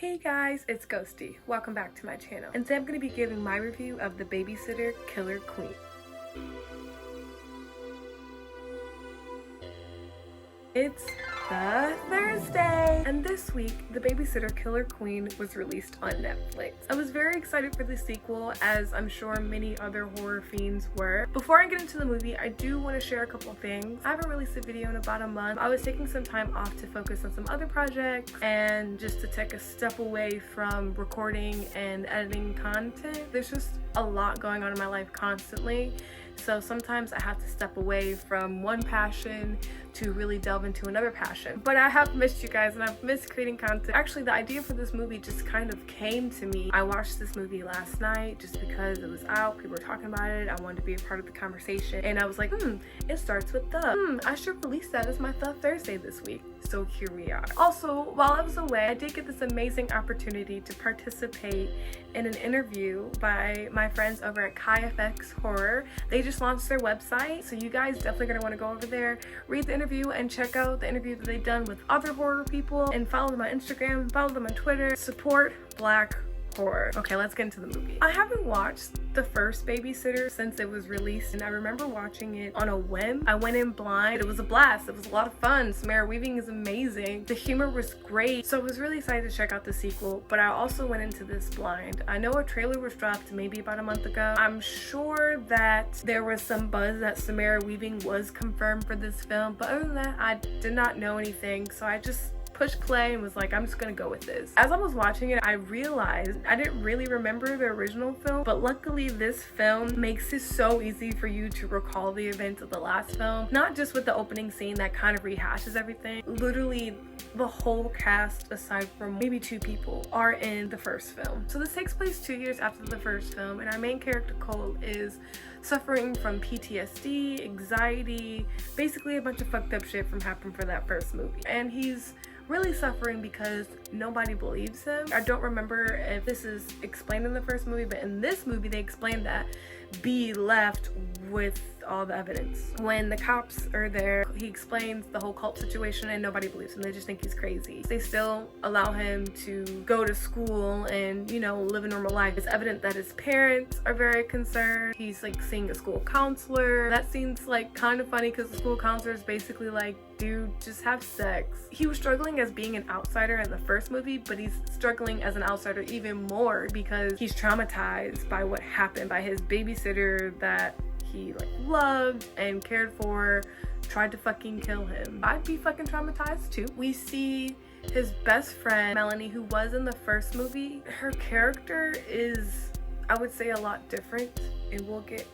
Hey guys, it's Ghosdee. Welcome back to my channel. And today I'm going to be giving my review of the Babysitter Killer Queen. It's the Thursday, and this week the Babysitter Killer Queen was released on Netflix. I was very excited for the sequel, as I'm sure many other horror fiends were. Before I get into the movie, I do want to share a couple things. I haven't released a video in about a month. I was taking some time off to focus on some other projects and just to take a step away from recording and editing content. There's just a lot going on in my life constantly. So sometimes I have to step away from one passion to really delve into another passion. But I have missed you guys and I've missed creating content. Actually, the idea for this movie just kind of came to me. I watched this movie last night just because it was out, people were talking about it, I wanted to be a part of the conversation, and I was like, it starts with the. I should release that as my Thursday this week. So here we are. Also, while I was away, I did get this amazing opportunity to participate in an interview by my friends over at KaiFX Horror. They just launched their website, so you guys definitely gonna want to go over there, read the interview, and check out the interview that they've done with other horror people, and follow them on Instagram, follow them on Twitter. Support Black horror. Okay, let's get into the movie. I haven't watched the first Babysitter since it was released, and I remember watching it on a whim. I went in blind. It was a blast. It was a lot of fun. Samara Weaving is amazing. The humor was great. So I was really excited to check out the sequel, but I also went into this blind. I know a trailer was dropped maybe about a month ago. I'm sure that there was some buzz that Samara Weaving was confirmed for this film, but other than that, I did not know anything, so I just pushed play and was like, I'm just gonna go with this. As I was watching it, I realized I didn't really remember the original film, but luckily this film makes it so easy for you to recall the events of the last film. Not just with the opening scene that kind of rehashes everything. Literally the whole cast, aside from maybe two people, are in the first film. So this takes place 2 years after the first film, and our main character Cole is suffering from PTSD, anxiety, basically a bunch of fucked up shit from happening for that first movie. And he's really suffering because nobody believes him. I don't remember if this is explained in the first movie, but in this movie they explained that B left with all the evidence. When the cops are there, he explains the whole cult situation and nobody believes him. They just think he's crazy. They still allow him to go to school and, you know, live a normal life. It's evident that his parents are very concerned. He's like seeing a school counselor. That seems like kind of funny because the school counselor is basically like, dude, just have sex. He was struggling as being an outsider in the first movie, but he's struggling as an outsider even more because he's traumatized by what happened, by his babysitter that he like loved and cared for tried to fucking kill him. I'd be fucking traumatized too. We see his best friend Melanie, who was in the first movie. Her character is, I would say, a lot different, and we'll get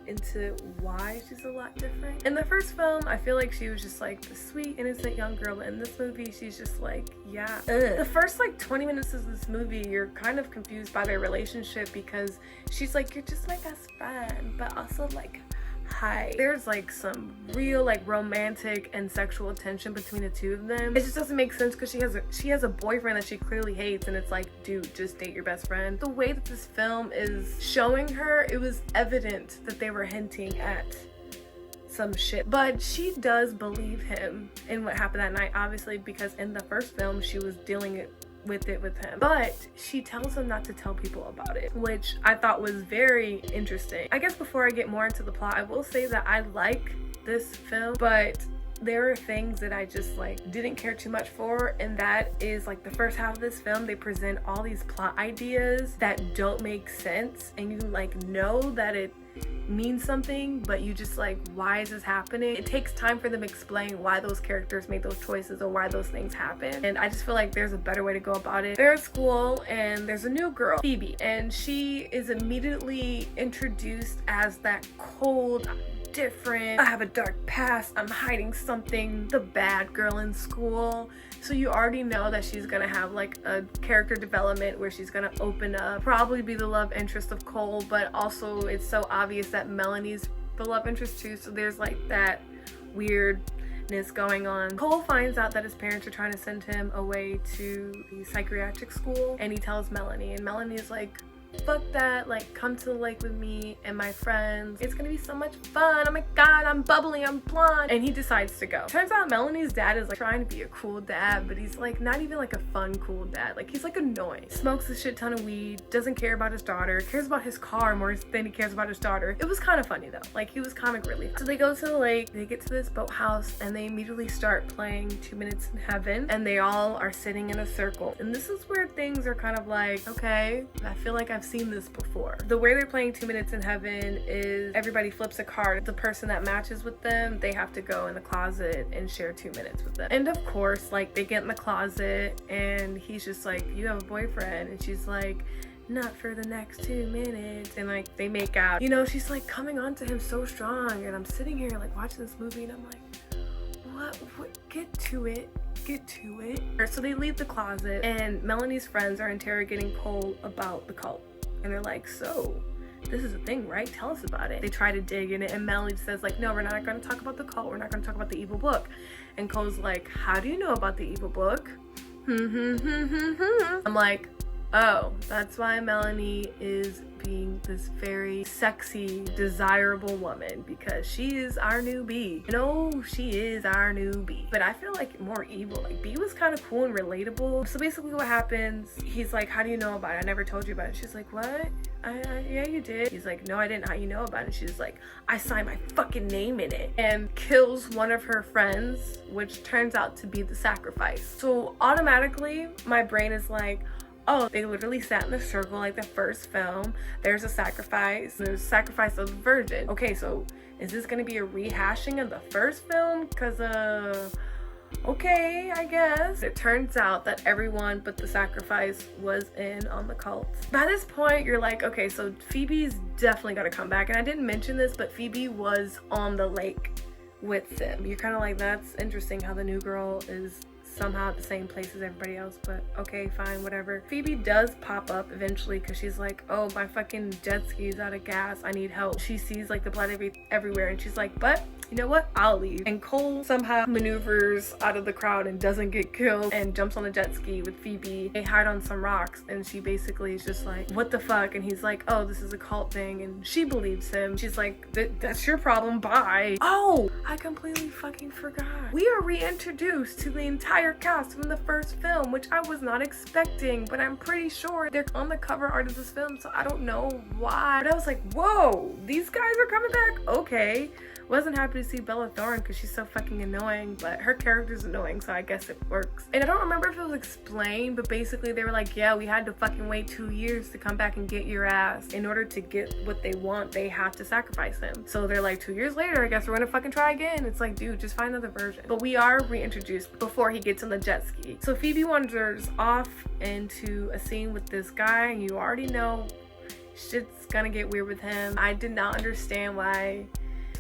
into why she's a lot different. In the first film, I feel like she was just like the sweet, innocent young girl, but in this movie, she's just like, yeah. The first like 20 minutes of this movie, you're kind of confused by their relationship because she's like, you're just my best friend, but also like, hi. There's like some real like romantic and sexual tension between the two of them. It just doesn't make sense because she has a boyfriend that she clearly hates, and it's like, dude, just date your best friend. The way that this film is showing her, it was evident that they were hinting at some shit, but she does believe him in what happened that night, obviously, because in the first film she was dealing with him, but she tells him not to tell people about it, which I thought was very interesting. I guess before I get more into the plot, I will say that I like this film, but there are things that I just like didn't care too much for, and that is like the first half of this film, they present all these plot ideas that don't make sense, and you like know that it means something, but you just like, why is this happening? It takes time for them to explain why those characters made those choices or why those things happen, and I just feel like there's a better way to go about it. They're at school and there's a new girl, Phoebe, and she is immediately introduced as that cold, different, I have a dark past, I'm hiding something, the bad girl in school. So you already know that she's gonna have like a character development where she's gonna open up, probably be the love interest of Cole, but also it's so obvious that Melanie's the love interest too, so there's like that weirdness going on. Cole finds out that his parents are trying to send him away to the psychiatric school, and he tells Melanie, and Melanie's like, fuck that, like come to the lake with me and my friends, it's gonna be so much fun, oh my god, I'm bubbly, I'm blonde. And he decides to go. Turns out Melanie's dad is like trying to be a cool dad, but he's like not even like a fun cool dad. Like he's like annoying, smokes a shit ton of weed, doesn't care about his daughter, cares about his car more than he cares about his daughter. It was kind of funny though, like he was comic relief. So they go to the lake, they get to this boathouse, and they immediately start playing 2 Minutes in Heaven, and they all are sitting in a circle. And this is where things are kind of like, okay, I feel like I've seen this before. The way they're playing 2 Minutes in Heaven is everybody flips a card. The person that matches with them, they have to go in the closet and share 2 minutes with them. And of course, like they get in the closet and he's just like, you have a boyfriend? And she's like, not for the next 2 minutes. And like they make out, you know, she's like coming on to him so strong, and I'm sitting here like watching this movie and I'm like, what, get to it. So they leave the closet and Melanie's friends are interrogating Cole about the cult, and they're like, so this is a thing, right? Tell us about it. They try to dig in it, and Melanie says like, no, we're not going to talk about the cult, we're not going to talk about the evil book. And Cole's like, how do you know about the evil book? I'm like, oh, that's why Melanie is being this very sexy, desirable woman, because she is our new B. You know, she is our new B. But I feel like more evil. Like B was kind of cool and relatable. So basically what happens, he's like, how do you know about it? I never told you about it. She's like, what? Yeah, you did. He's like, no, I didn't. How you know about it? She's like, I signed my fucking name in it. And kills one of her friends, which turns out to be the sacrifice. So automatically my brain is like, oh, they literally sat in the circle like the first film. There's a sacrifice. There's a sacrifice of the virgin. Okay, so is this gonna be a rehashing of the first film? Cause okay, I guess. It turns out that everyone but the sacrifice was in on the cult. By this point, you're like, okay, so Phoebe's definitely gonna come back. And I didn't mention this, but Phoebe was on the lake with them. You're kind of like, that's interesting how the new girl is somehow at the same place as everybody else, but okay, fine, whatever. Phoebe does pop up eventually because she's like, oh, my fucking jet ski is out of gas, I need help. She sees like the blood everywhere, and she's like, but you know what, I'll leave. And Cole somehow maneuvers out of the crowd and doesn't get killed and jumps on the jet ski with Phoebe. They hide on some rocks, and she basically is just like, what the fuck? And he's like, oh, this is a cult thing, and she believes him. She's like, that's your problem, bye. Oh, I completely fucking forgot. We are reintroduced to the entire cast from the first film, which I was not expecting, but I'm pretty sure they're on the cover art of this film, so I don't know why. But I was like, whoa, these guys are coming back? Okay. Wasn't happy to see Bella Thorne because she's so fucking annoying, but her character's annoying, so I guess it works. And I don't remember if it was explained, but basically they were like, yeah, we had to fucking wait 2 years to come back and get your ass. In order to get what they want, they have to sacrifice him. So they're like, 2 years later, I guess we're gonna fucking try again. It's like, dude, just find another version. But we are reintroduced before he gets on the jet ski. So Phoebe wanders off into a scene with this guy, and you already know shit's gonna get weird with him. I did not understand why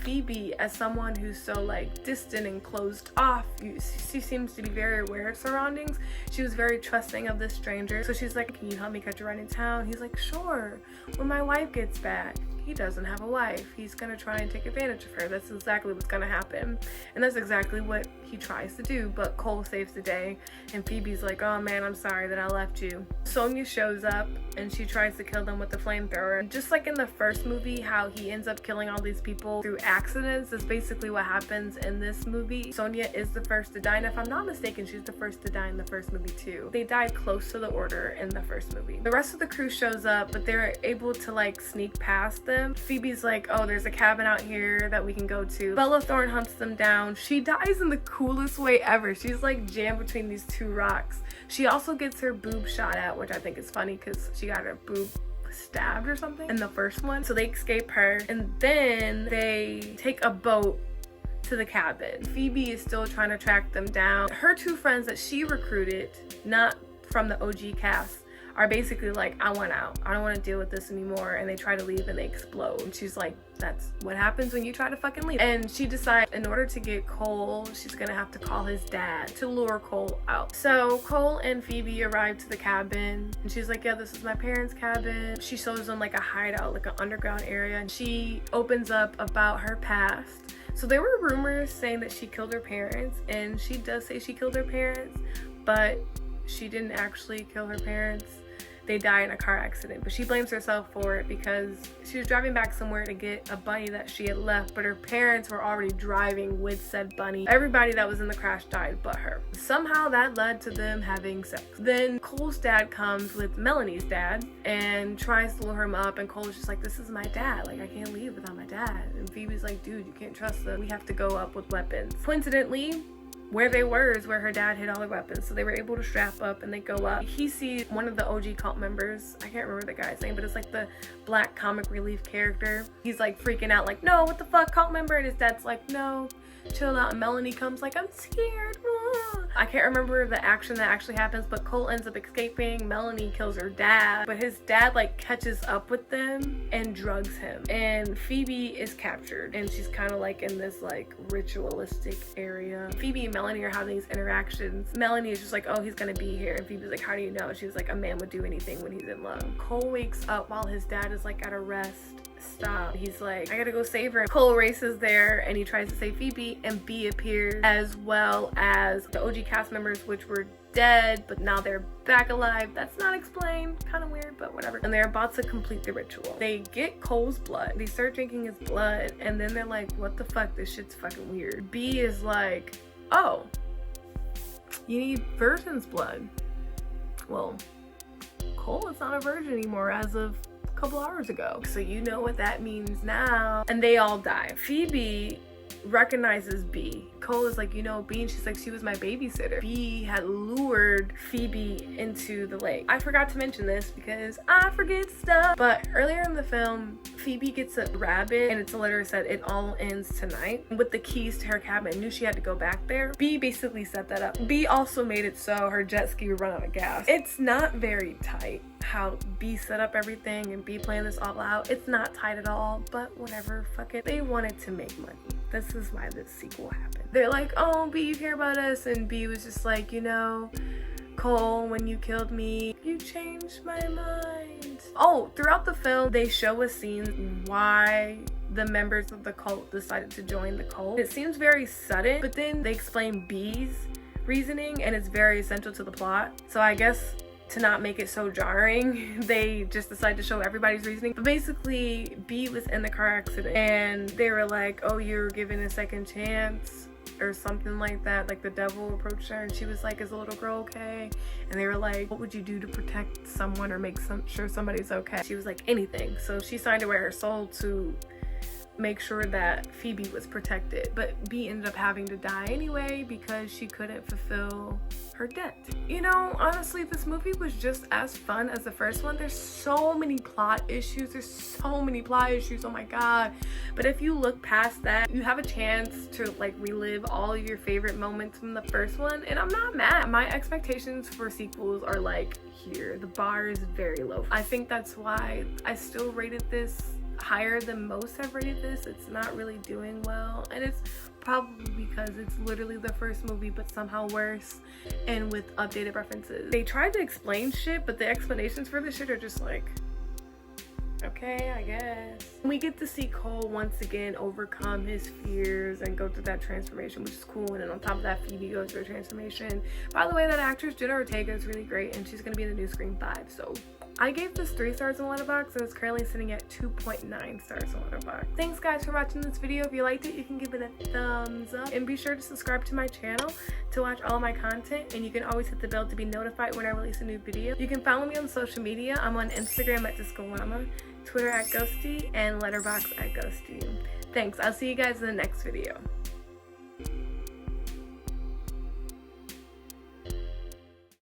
Phoebe, as someone who's so like distant and closed off, she seems to be very aware of surroundings. She was very trusting of this stranger. So she's like, can you help me catch a ride in town? He's like, sure, when my wife gets back. He doesn't have a wife. He's gonna try and take advantage of her. That's exactly what's gonna happen. And that's exactly what he tries to do, but Cole saves the day, and Phoebe's like, oh man, I'm sorry that I left you. Sonia shows up and she tries to kill them with the flamethrower. And just like in the first movie, how he ends up killing all these people through accidents, is basically what happens in this movie. Sonia is the first to die, and if I'm not mistaken, she's the first to die in the first movie too. They died close to the order in the first movie. The rest of the crew shows up, but they're able to like sneak past them. Phoebe's like, oh, there's a cabin out here that we can go to. Bella Thorne hunts them down. She dies in the coolest way ever. She's like jammed between these two rocks. She also gets her boob shot at, which I think is funny because she got her boob stabbed or something in the first one. So they escape her, and then they take a boat to the cabin. Phoebe is still trying to track them down. Her two friends that she recruited, not from the OG cast, are basically like, I want out. I don't want to deal with this anymore. And they try to leave and they explode. And she's like, that's what happens when you try to fucking leave. And she decides in order to get Cole, she's gonna have to call his dad to lure Cole out. So Cole and Phoebe arrive to the cabin, and she's like, yeah, this is my parents' cabin. She shows them like a hideout, like an underground area. And she opens up about her past. So there were rumors saying that she killed her parents, and she does say she killed her parents, but she didn't actually kill her parents. they die in a car accident, but she blames herself for it because she was driving back somewhere to get a bunny that she had left, but her parents were already driving with said bunny. Everybody that was in the crash died but her. Somehow that led to them having sex. Then Cole's dad comes with Melanie's dad and tries to lure him up, and Cole's just like, this is my dad, like I can't leave without my dad. And Phoebe's like, dude, you can't trust them, we have to go up with weapons. Coincidentally, where they were is where her dad hid all the weapons, so they were able to strap up and they go up. He sees one of the OG cult members, I can't remember the guy's name, but it's like the black comic relief character. He's like freaking out like, no, what the fuck, cult member? And his dad's like, no, chill out. And Melanie comes like, I'm scared. I can't remember the action that actually happens, but Cole ends up escaping. Melanie kills her dad, but his dad like catches up with them and drugs him, and Phoebe is captured, and she's kind of like in this like ritualistic area. Phoebe and Melanie are having these interactions. Melanie is just like, oh, he's gonna be here, and Phoebe's like, how do you know? She was like, a man would do anything when he's in love. Cole wakes up while his dad is like at a rest stop. He's like, I gotta go save her. Cole races there and he tries to save Phoebe, and B appears, as well as the OG cast members, which were dead but now they're back alive. That's not explained, kind of weird, but whatever. And they're about to complete the ritual. They get Cole's blood, they start drinking his blood, and then they're like, what the fuck, this shit's fucking weird. B is like, oh, you need virgin's blood. Well, Cole is not a virgin anymore as of couple hours ago, so you know what that means now. And they all die. Phoebe recognizes B. Cole is like, you know B? And she's like, she was my babysitter. B had lured Phoebe into the lake. I forgot to mention this because I forget stuff, but earlier in the film, Phoebe gets a rabbit and it's a letter that said it all ends tonight with the keys to her cabin. I knew she had to go back there. B basically set that up. B also made it so her jet ski would run out of gas. It's not very tight how B set up everything and B planned this all out. It's not tight at all, but whatever, fuck it. They wanted to make money. This is why this sequel happened. They're like, oh, B, you care about us? And B was just like, you know, Cole, when you killed me, you changed my mind. Oh, throughout the film, they show us scenes why the members of the cult decided to join the cult. It seems very sudden, but then they explain B's reasoning and it's very essential to the plot. So I guess to not make it so jarring, they just decided to show everybody's reasoning. But basically, B was in the car accident and they were like, oh, you're given a second chance or something like that. Like the devil approached her and she was like, is the little girl okay? And they were like, what would you do to protect someone or make sure somebody's okay? She was like, anything. So she signed away her soul to make sure that Phoebe was protected, but B ended up having to die anyway because she couldn't fulfill her debt. You know, honestly, this movie was just as fun as the first one. There's so many plot issues. Oh my god. But if you look past that, you have a chance to like relive all of your favorite moments from the first one, and I'm not mad. My expectations for sequels are like here. The bar is very low. I think that's why I still rated this higher than most have rated this. It's not really doing well, and it's probably because it's literally the first movie but somehow worse and with updated references. They tried to explain shit, but the explanations for this shit are just like, okay, I guess. We get to see Cole once again overcome his fears and go through that transformation, which is cool. And then on top of that, Phoebe goes through a transformation. By the way, that actress Jenna Ortega is really great, and she's gonna be in the new Scream 5. So I gave this 3 stars on Letterboxd, and it's currently sitting at 2.9 stars on Letterboxd. Thanks guys for watching this video. If you liked it, you can give it a thumbs up, and be sure to subscribe to my channel to watch all my content, and you can always hit the bell to be notified when I release a new video. You can follow me on social media. I'm on Instagram at DiscoLlama, Twitter at Ghosdee, and Letterboxd at Ghosdee. Thanks. I'll see you guys in the next video.